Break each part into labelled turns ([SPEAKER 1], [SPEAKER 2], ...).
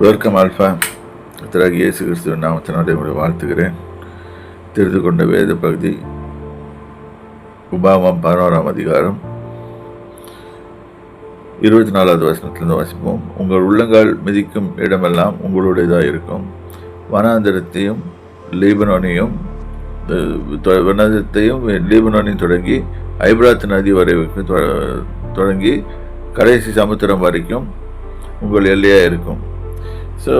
[SPEAKER 1] Welcome alpha. கர்த்தராகிய இயேசு கிறிஸ்துவின் நாமத்தினாலே உங்களை வாழ்த்துகிறேன். தெரிந்து கொண்ட வேத பகுதி உபாகமம் 11ஆம் அதிகாரம் 24வது வசனத்திலிருந்து வாசிப்போம். உங்கள் உள்ளங்கால் மிதிக்கும் இடமெல்லாம் உங்களுடையதாக இருக்கும். வனாந்தரத்தையும் லீபனோனையும் தொடங்கி ஐபிராத் நதி வரைக்கும் தொடங்கி கடைசி சமுத்திரம் வரைக்கும் உங்கள் எல்லையாக இருக்கும். ஸோ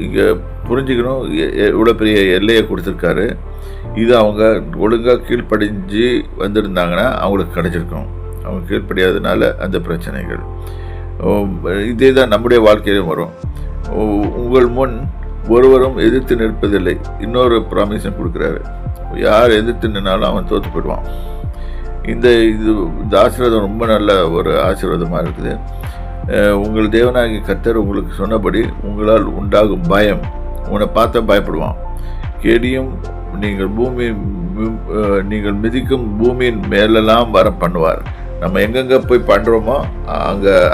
[SPEAKER 1] இங்கே புரிஞ்சுக்கணும், இவ்வளோ பெரிய எல்லையை கொடுத்துருக்காரு. இது அவங்க ஒழுங்காக கீழ்ப்படிஞ்சு வந்திருந்தாங்கன்னா அவங்களுக்கு கிடச்சிருக்கும். அவங்க கீழ்ப்படியாததுனால அந்த பிரச்சனைகள். இதே தான் நம்முடைய வாழ்க்கையிலும் வரும். உங்கள் முன் ஒருவரும் எதிர்த்து நிற்பதில்லை. இன்னொரு ப்ராமிஸும் கொடுக்குறாரு. யார் எதிர்த்து நின்னாலும் அவன் தோற்று போயிடுவான். இந்த ஆசீர்வாதம் ரொம்ப நல்ல ஒரு ஆசீர்வாதமாக இருக்குது. உங்கள் தேவனாகிய கர்த்தர் உங்களுக்கு சொன்னபடி உங்களால் உண்டாகும் பயம், உன்னை பார்த்தா பயப்படுவான். கேடியும் நீங்கள் மிதிக்கும் பூமியின் மேலெல்லாம் வர பண்ணுவார். நம்ம எங்கெங்கே போய் பண்ணுறோமோ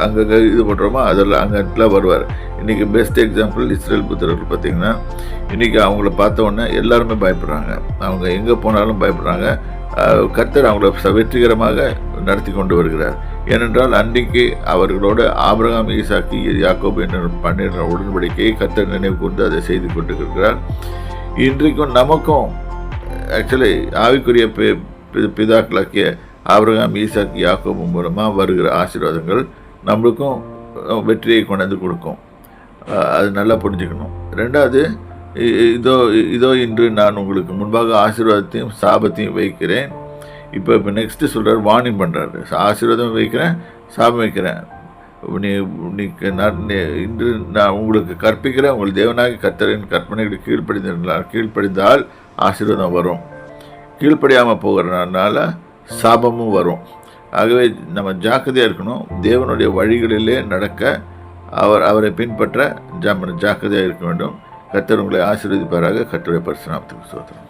[SPEAKER 1] அங்கங்கே இது பண்ணுறோமோ அதெல்லாம் அங்கெல்லாம் வருவார். இன்றைக்கி பெஸ்ட் எக்ஸாம்பிள் இஸ்ரேல் புத்திரர்கள் பார்த்திங்கன்னா, இன்றைக்கி அவங்கள பார்த்த உடனே எல்லாருமே பயப்படுறாங்க. அவங்க எங்கே போனாலும் பயப்படுறாங்க. கர்த்தர் அவங்கள வெற்றிகரமாக நடத்தி கொண்டு வருகிறார். ஏனென்றால் அன்றைக்கு அவர்களோடு ஆபிரகாம், ஈசாக்கு, யாக்கோபு என்ற பன்னிரண்டு உடன்படிக்கையை கர்த்தர் நினைவு கொண்டு அதை செய்து கொண்டிருக்கிறார். இன்றைக்கும் நமக்கும் ஆக்சுவலி ஆவிக்குரிய பிதாக்களாக்கிய ஆபிரகாம், ஈசாக்கு, யாக்கோபு மூலமாக வருகிற ஆசீர்வாதங்கள் நம்மளுக்கும் வெற்றியை கொண்டு கொடுக்கும். அது நல்லா புரிஞ்சுக்கணும். ரெண்டாவது, இதோ இன்று நான் உங்களுக்கு முன்பாக ஆசீர்வாதத்தையும் சாபத்தையும் வைக்கிறேன். இப்போ நெக்ஸ்ட்டு சொல்கிறார், வார்னிங் பண்ணுறாரு. ஆசீர்வாதம் வைக்கிறேன், சாபம் வைக்கிறேன். இன்று நான் உங்களுக்கு கற்பிக்கிறேன். உங்கள் தேவனாகி கர்த்தரின் கற்பனைகளுக்கு கீழ்ப்படிந்தால் ஆசீர்வாதம் வரும். கீழ்ப்படியாமல் போகிறனால சாபமும் வரும். ஆகவே நம்ம ஜாக்கிரதையாக இருக்கணும். தேவனுடைய வழிகளிலே நடக்க அவரை பின்பற்ற ஜாக்கிரதையாக இருக்க வேண்டும். கர்த்தர் உங்களை ஆசீர்வதிப்பாராக. கர்த்தருடைய பரிசுத்த நாமத்துக்கு ஸ்தோத்திரம்.